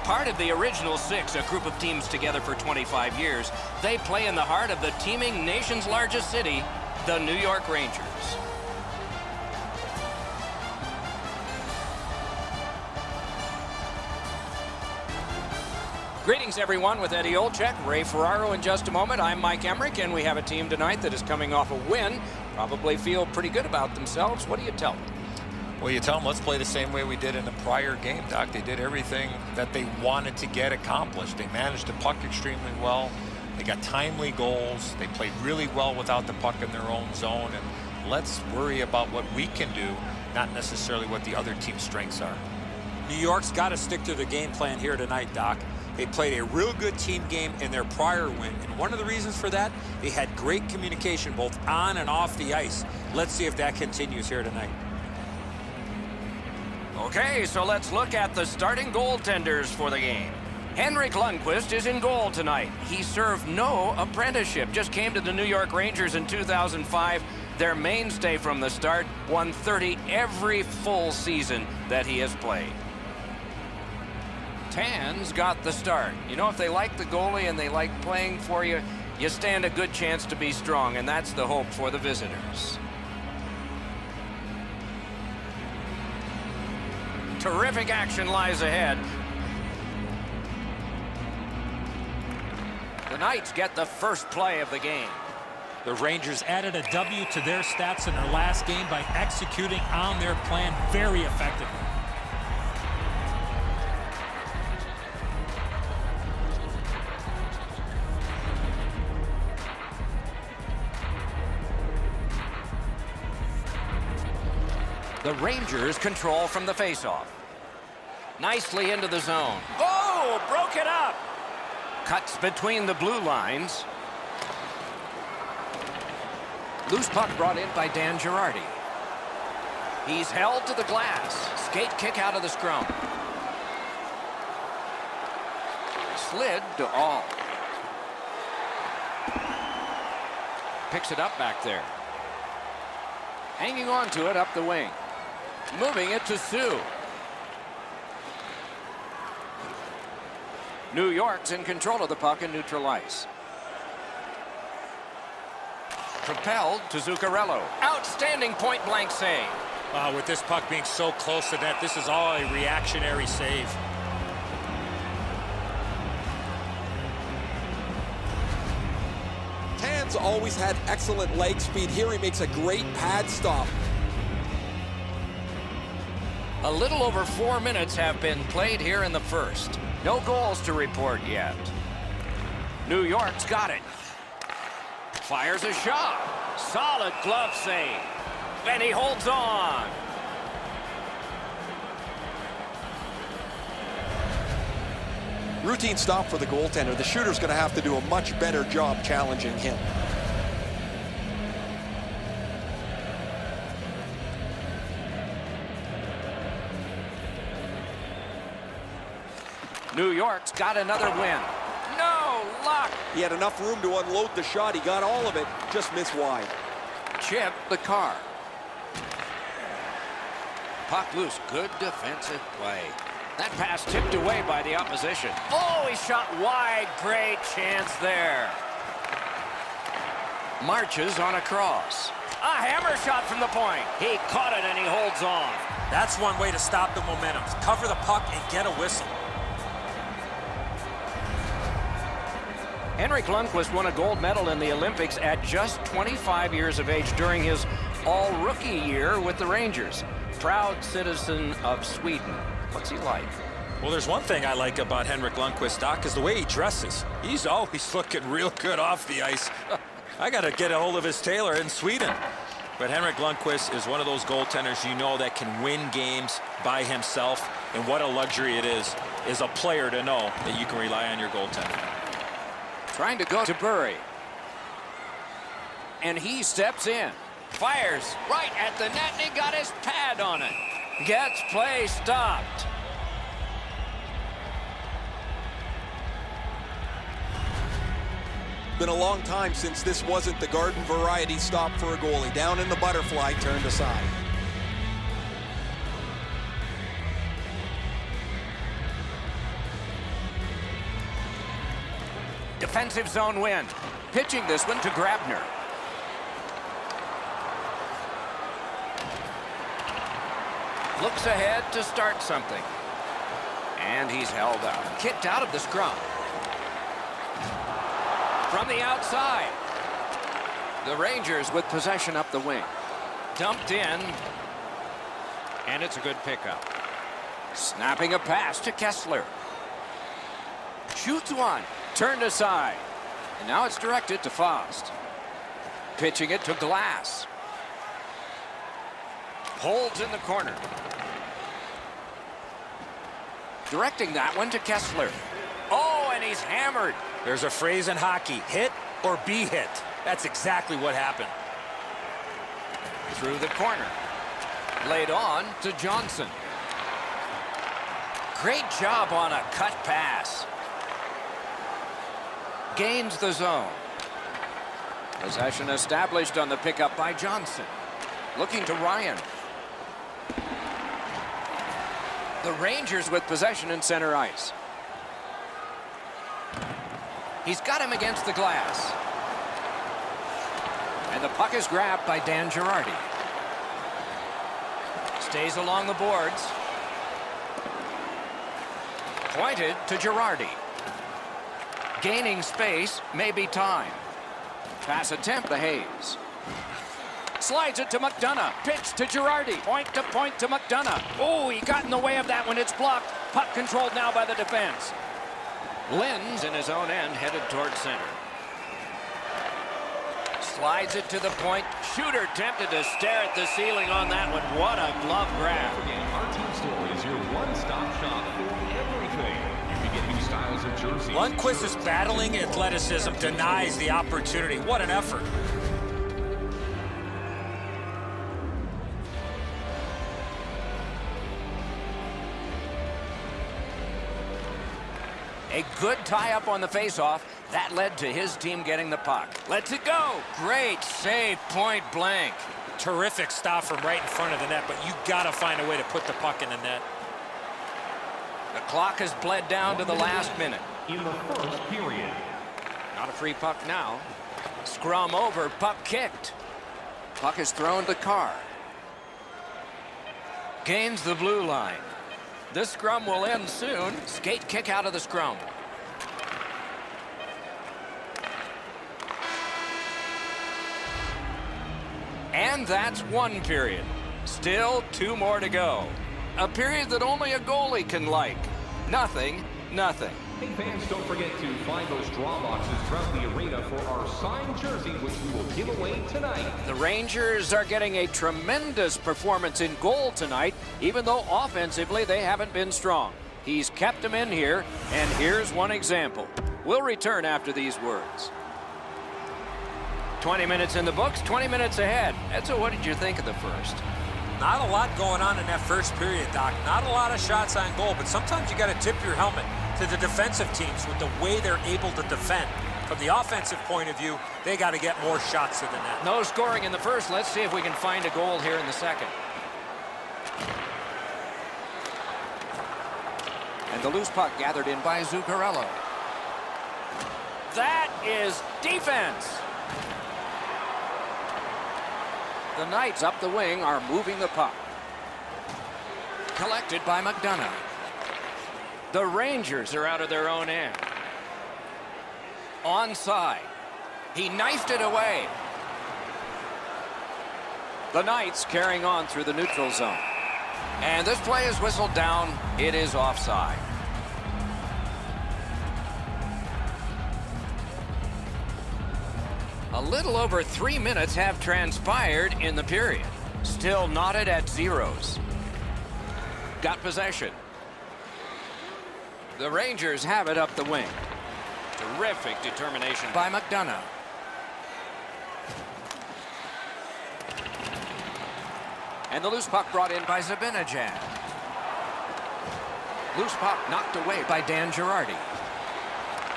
Part of the original six, a group of teams together for 25 years, they play in the heart of the teeming nation's largest city, the New York Rangers. Greetings, everyone, with Eddie Olczyk, Ray Ferraro in just a moment. I'm Mike Emmerich, and we have a team tonight that is coming off a win. Probably feel pretty good about themselves. What do you tell them? Well, you tell them, let's play the same way we did in the prior game, Doc. They did everything that they wanted to get accomplished. They managed the puck extremely well. They got timely goals. They played really well without the puck in their own zone. And let's worry about what we can do, not necessarily what the other team's strengths are. New York's got to stick to the game plan here tonight, Doc. They played a real good team game in their prior win, and one of the reasons for that, they had great communication both on and off the ice. Let's see if that continues here tonight. Okay, so let's look at the starting goaltenders for the game. Henrik Lundqvist is in goal tonight. He served no apprenticeship, just came to the New York Rangers in 2005. Their mainstay from the start, won 30 every full season that he has played. Tan's got the start. You know, if they like the goalie and they like playing for you, you stand a good chance to be strong, and that's the hope for the visitors. Terrific action lies ahead. The Knights get the first play of the game. The Rangers added a W to their stats in their last game by executing on their plan very effectively. The Rangers control from the faceoff. Nicely into the zone. Oh, broke it up. Cuts between the blue lines. Loose puck brought in by Dan Girardi. He's held to the glass. Skate kick out of the scrum. Slid to All. Picks it up back there. Hanging on to it up the wing. Moving it to Sioux. New York's in control of the puck in neutral ice. Propelled to Zuccarello. Outstanding point-blank save. With this puck being so close to net, this is all a reactionary save. Tan's always had excellent leg speed. Here he makes a great pad stop. A little over 4 minutes have been played here in the first. No goals to report yet. New York's got it. Fires a shot. Solid glove save. And he holds on. Routine stop for the goaltender. The shooter's going to have to do a much better job challenging him. New York's got another win. No luck. He had enough room to unload the shot. He got all of it, just missed wide. Chip the car. Puck loose. Good defensive play. That pass tipped away by the opposition. Oh, he shot wide. Great chance there. Marches on a cross. A hammer shot from the point. He caught it and he holds on. That's one way to stop the momentum. Cover the puck and get a whistle. Henrik Lundqvist won a gold medal in the Olympics at just 25 years of age during his all-rookie year with the Rangers. Proud citizen of Sweden. What's he like? Well, there's one thing I like about Henrik Lundqvist, Doc, is the way he dresses. He's always looking real good off the ice. I got to get a hold of his tailor in Sweden. But Henrik Lundqvist is one of those goaltenders you know that can win games by himself. And what a luxury it is as a player to know that you can rely on your goaltender. Trying to go to Burry. And he steps in. Fires right at the net, and he got his pad on it. Gets play stopped. Been a long time since this wasn't the garden variety stop for a goalie. Down in the butterfly, turned aside. Defensive zone win. Pitching this one to Grabner. Looks ahead to start something. And he's held up. Kicked out of the scrum. From the outside. The Rangers with possession up the wing. Dumped in. And it's a good pickup. Snapping a pass to Kessler. Shoots one. Turned aside. And now it's directed to Faust. Pitching it to Glass. Holds in the corner. Directing that one to Kessler. Oh, and he's hammered. There's a phrase in hockey, hit or be hit. That's exactly what happened. Through the corner. Laid on to Johnson. Great job on a cut pass. Gains the zone. Possession established on the pickup by Johnson. Looking to Ryan. The Rangers with possession in center ice. He's got him against the glass. And the puck is grabbed by Dan Girardi. Stays along the boards. Pointed to Girardi. Gaining space, maybe time. Pass attempt to Hayes. Slides it to McDonough. Pitch to Girardi. Point to McDonough. Oh, he got in the way of that one. It's blocked. Puck controlled now by the defense. Lynn's in his own end, headed towards center. Slides it to the point. Shooter tempted to stare at the ceiling on that one. What a glove grab. Our team store is your one-stop shop for everything. You can get new styles of jerseys. Lundqvist's battling athleticism denies the opportunity. What an effort. A good tie-up on the face-off. That led to his team getting the puck. Lets it go. Great save, point blank. Terrific stop from right in front of the net, but you got to find a way to put the puck in the net. The clock has bled down to the last minute. In the first period. Not a free puck now. Scrum over, puck kicked. Puck is thrown to Carr. Gains the blue line. This scrum will end soon. Skate kick out of the scrum. And that's one period. Still two more to go. A period that only a goalie can like. Nothing. Hey fans, don't forget to find those draw boxes throughout the arena for our signed jersey, which we will give away tonight. The Rangers are getting a tremendous performance in goal tonight, even though offensively they haven't been strong. He's kept them in here, and here's one example. We'll return after these words. 20 minutes in the books, 20 minutes ahead. Edzo, what did you think of the first? Not a lot going on in that first period, Doc. Not a lot of shots on goal, but sometimes you got to tip your helmet to the defensive teams with the way they're able to defend. From the offensive point of view, they got to get more shots to the net. No scoring in the first. Let's see if we can find a goal here in the second. And the loose puck gathered in by Zuccarello. That is defense. The Knights up the wing are moving the puck. Collected by McDonough. The Rangers are out of their own end. Onside. He knifed it away. The Knights carrying on through the neutral zone. And this play is whistled down. It is offside. A little over 3 minutes have transpired in the period. Still knotted at zeros. Got possession. The Rangers have it up the wing. Terrific determination by McDonough. And the loose puck brought in by Zibanejad. Loose puck knocked away by Dan Girardi.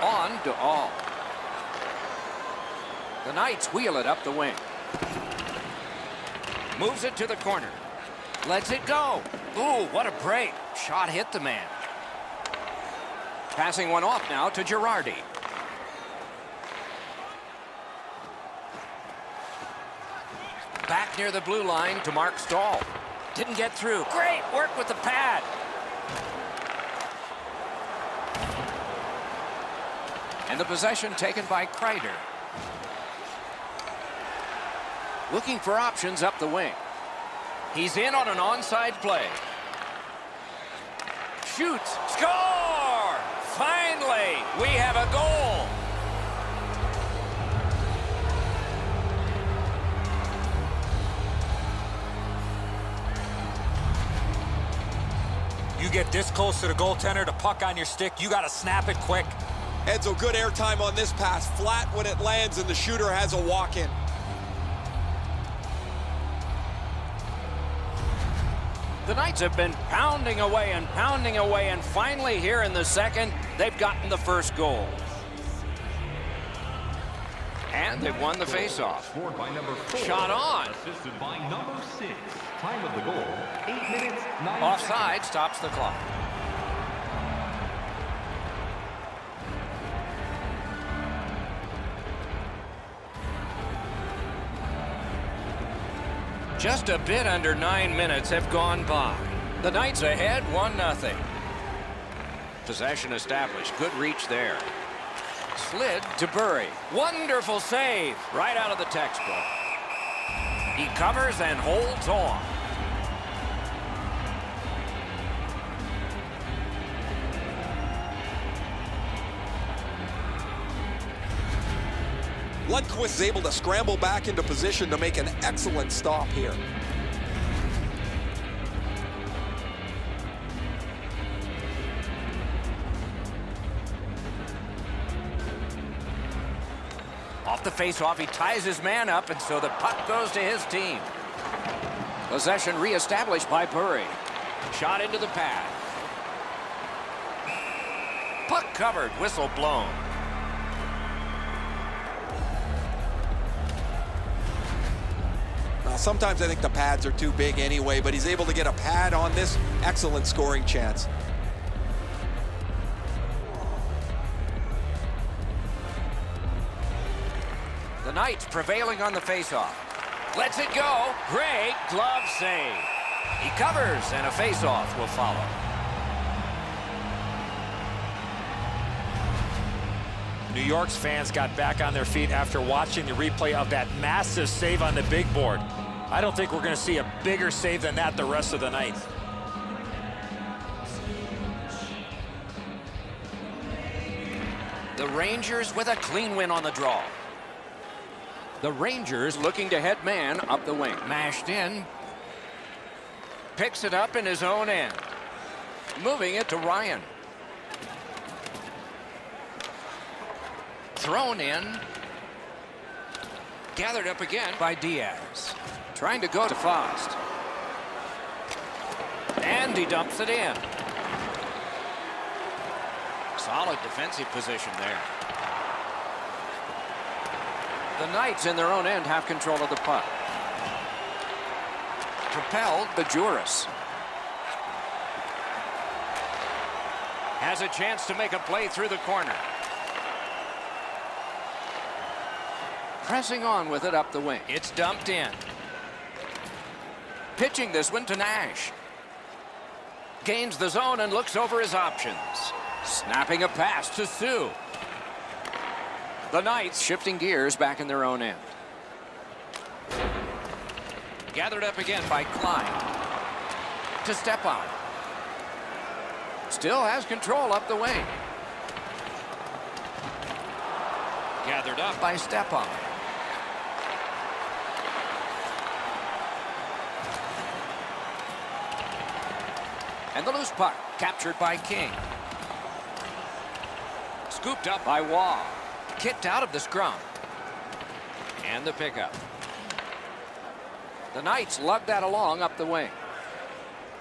On to All. The Knights wheel it up the wing. Moves it to the corner. Lets it go. Ooh, what a break. Shot hit the man. Passing one off now to Girardi. Back near the blue line to Mark Stahl. Didn't get through. Great work with the pad. And the possession taken by Kreider. Looking for options up the wing. He's in on an onside play. Shoots. Score! Finally, we have a goal. You get this close to the goaltender, the puck on your stick, you got to snap it quick. Edzo, good airtime on this pass. Flat when it lands, and the shooter has a walk-in. The Knights have been pounding away, and finally here in the second, they've gotten the first goal. And they've won the faceoff. Scored by number 4. Shot on. Assisted by number 6. Time of the goal, 8 minutes, 9 Offside stops the clock. Just a bit under 9 minutes have gone by. The Knights ahead 1-0. Possession established. Good reach there. Slid to Burry. Wonderful save right out of the textbook. He covers and holds on. Lundqvist is able to scramble back into position to make an excellent stop here. Off the faceoff, he ties his man up, and so the puck goes to his team. Possession reestablished by Burry. Shot into the pad. Puck covered, whistle blown. Now, sometimes I think the pads are too big anyway, but he's able to get a pad on this excellent scoring chance. The Knights prevailing on the faceoff. Lets it go. Great glove save. He covers, and a faceoff will follow. New York's fans got back on their feet after watching the replay of that massive save on the big board. I don't think we're going to see a bigger save than that the rest of the night. The Rangers with a clean win on the draw. The Rangers looking to head man up the wing. Mashed in. Picks it up in his own end. Moving it to Ryan. Thrown in. Gathered up again by Diaz. Trying to go to Fost. And he dumps it in. Solid defensive position there. The Knights in their own end have control of the puck. Propelled the Juris. Has a chance to make a play through the corner. Pressing on with it up the wing. It's dumped in. Pitching this one to Nash. Gains the zone and looks over his options. Snapping a pass to Sioux. The Knights shifting gears back in their own end. Gathered up again by Klein. To Stepan. Still has control up the wing. Gathered up by Stepan. And the loose puck captured by King. Scooped up by Waugh. Kicked out of the scrum. And the pickup. The Knights lug that along up the wing.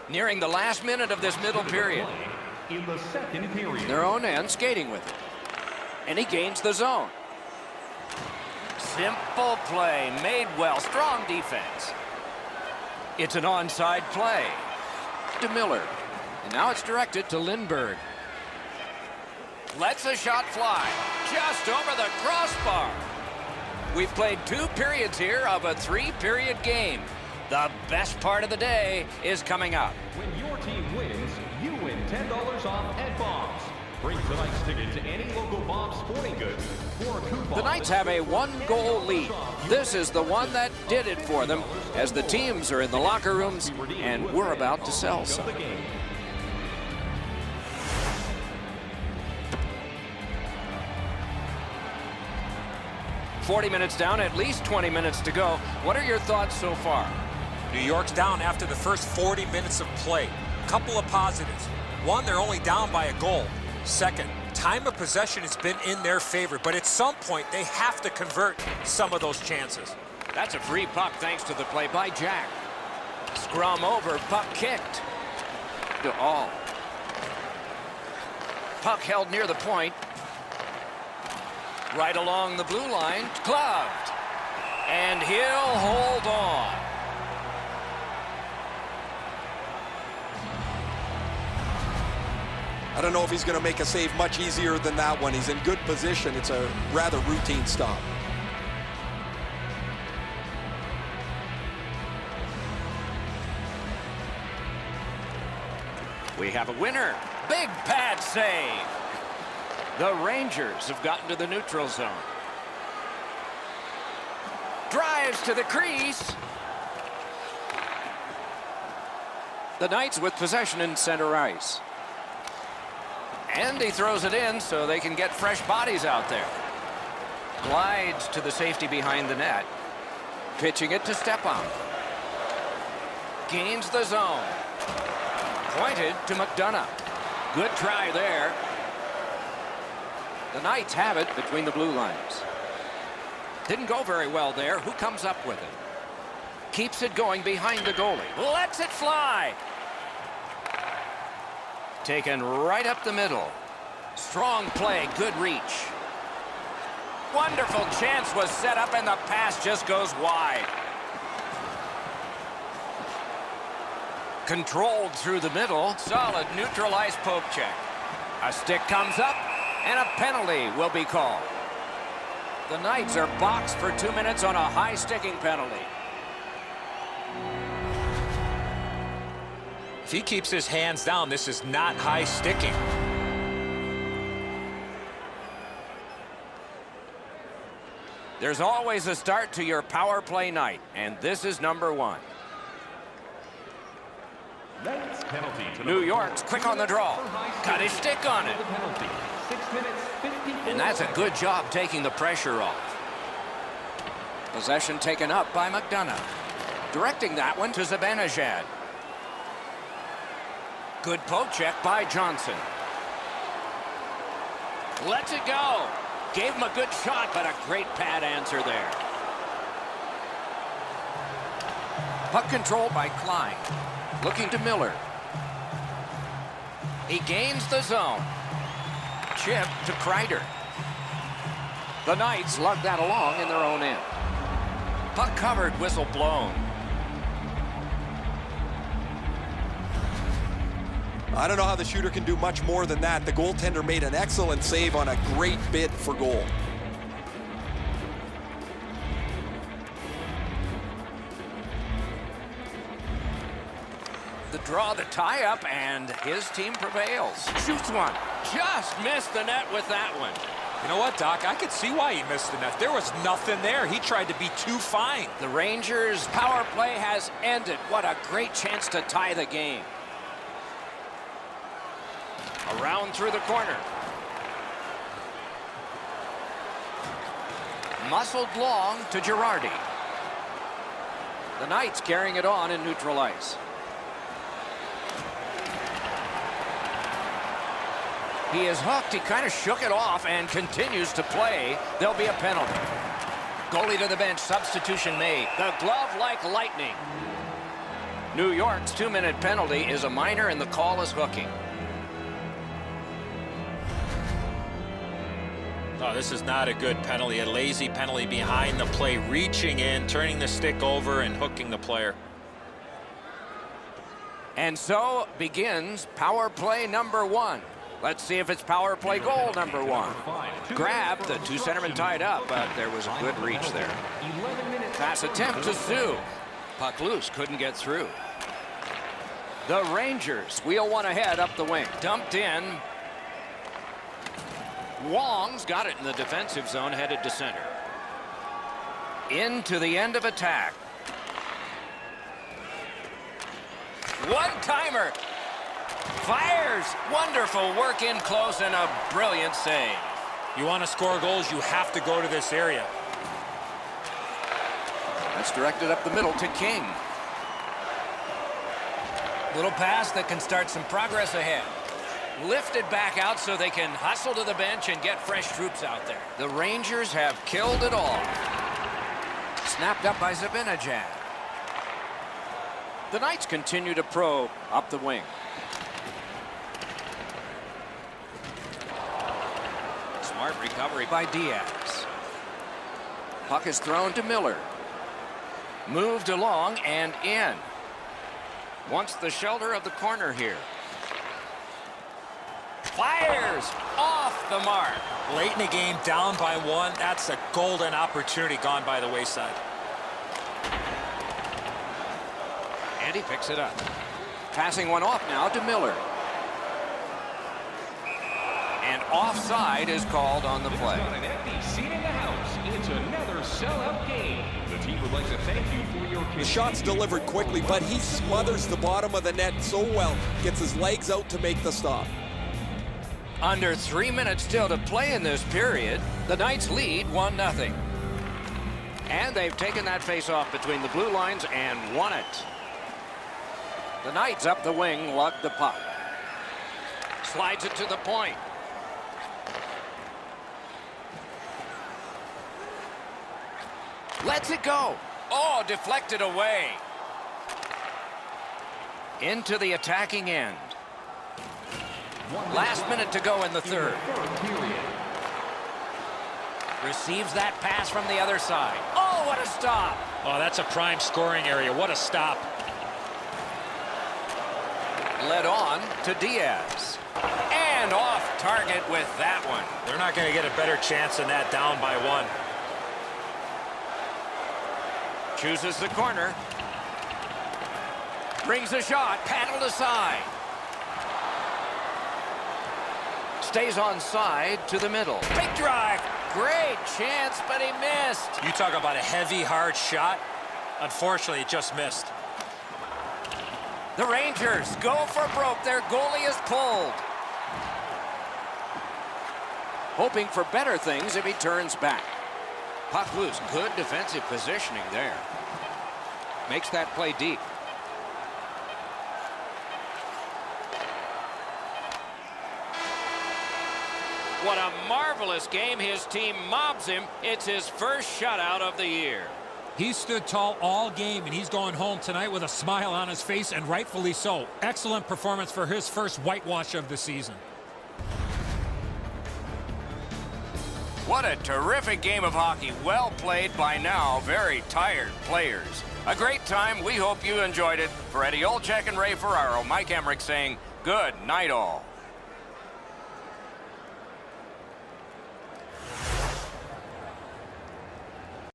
Nearing the last minute of this middle period. In the second period. Their own end skating with it. And he gains the zone. Simple play. Made well. Strong defense. It's an onside play. To Miller. And now it's directed to Lindbergh. Lets a shot fly. Just over the crossbar. We've played 2 periods here of a 3-period game. The best part of the day is coming up. When your team wins, you win $10 off at Bob's. Bring tonight's ticket to any local Bob's Sporting Goods for a coupon. The Knights have a 1-goal lead. This is the one that did it for them, as the teams are in the locker rooms and we're about to sell some. 40 minutes down, at least 20 minutes to go. What are your thoughts so far? New York's down after the first 40 minutes of play. Couple of positives. One, they're only down by a goal. Second, time of possession has been in their favor, but at some point they have to convert some of those chances. That's a free puck thanks to the play by Jack. Scrum over, puck kicked. To all. Puck held near the point. Right along the blue line, gloved. And he'll hold on. I don't know if he's going to make a save much easier than that one. He's in good position. It's a rather routine stop. We have a winner. Big pad save. The Rangers have gotten to the neutral zone. Drives to the crease. The Knights with possession in center ice. And he throws it in so they can get fresh bodies out there. Glides to the safety behind the net. Pitching it to Stepan. Gains the zone. Pointed to McDonough. Good try there. The Knights have it between the blue lines. Didn't go very well there. Who comes up with it? Keeps it going behind the goalie. Lets it fly. Taken right up the middle. Strong play, good reach. Wonderful chance was set up and the pass just goes wide. Controlled through the middle. Solid neutral ice poke check. A stick comes up. And a penalty will be called. The Knights are boxed for 2 minutes on a high sticking penalty. If he keeps his hands down, this is not high sticking. There's always a start to your power play night, and this is number 1. Penalty to New York's quick on the draw. Got his stick on it. penalty. 6 minutes, 54 And that's a good job taking the pressure off. Possession taken up by McDonough. Directing that one to Zibanejad. Good poke check by Johnson. Lets it go. Gave him a good shot, but a great pad answer there. Puck control by Klein. Looking to Miller. He gains the zone. Chip to Kreider. The Knights lug that along in their own end. Puck covered, whistle blown. I don't know how the shooter can do much more than that. The goaltender made an excellent save on a great bid for goal. The draw, the tie-up, and his team prevails. Shoots one. Just missed the net with that one. You know what, Doc? I could see why he missed the net. There was nothing there. He tried to be too fine. The Rangers' power play has ended. What a great chance to tie the game. Around through the corner. Muscled long to Girardi. The Knights carrying it on in neutral ice. He is hooked. He kind of shook it off and continues to play. There'll be a penalty. Goalie to the bench. Substitution made. The glove like lightning. New York's 2-minute penalty is a minor and the call is hooking. Oh, this is not a good penalty. A lazy penalty behind the play. Reaching in, turning the stick over, and hooking the player. And so begins power play number 1. Let's see if it's power play goal number 1. Grabbed, the two centermen tied up, but there was a good reach there. Pass attempt to Sue. Puck loose, couldn't get through. The Rangers wheel one ahead up the wing. Dumped in. Wong's got it in the defensive zone, headed to center. Into the end of attack. One-timer. Fires. Wonderful work in close and a brilliant save. You want to score goals, you have to go to this area. That's directed up the middle to King. Little pass that can start some progress ahead. Lifted back out so they can hustle to the bench and get fresh troops out there. The Rangers have killed it all. Snapped up by Zibanejad. The Knights continue to probe up the wing. Smart recovery by Diaz. Puck is thrown to Miller. Moved along and in. Wants the shelter of the corner here. Fires off the mark. Late in the game, down by 1. That's a golden opportunity gone by the wayside. And he picks it up. Passing one off now to Miller. And offside is called on the play. Got an empty seat in the house. It's another sellout game. The team would like to thank you for your The shot's delivered quickly, but he smothers the bottom of the net so well. Gets his legs out to make the stop. Under 3 minutes still to play in this period. The Knights lead 1-0. And they've taken that face-off between the blue lines and won it. The Knights up the wing lug the puck. Slides it to the point. Lets it go. Oh, deflected away. Into the attacking end. Last minute to go in the third. Receives that pass from the other side. Oh, what a stop. Oh, that's a prime scoring area. What a stop. Led on to Diaz. And off target with that one. They're not going to get a better chance than that, down by 1. Chooses the corner. Brings a shot, paddled aside. Stays on side to the middle. Big drive. Great chance, but he missed. You talk about a heavy, hard shot. Unfortunately, it just missed. The Rangers go for broke. Their goalie is pulled. Hoping for better things if he turns back. Puck loose. Good defensive positioning there. Makes that play deep. What a marvelous game. His team mobs him. It's his first shutout of the year. He stood tall all game, and he's going home tonight with a smile on his face, and rightfully so. Excellent performance for his first whitewash of the season. What a terrific game of hockey. Well played by now very tired players. A great time. We hope you enjoyed it. For Eddie Olczyk and Ray Ferraro, Mike Emmerich saying good night all.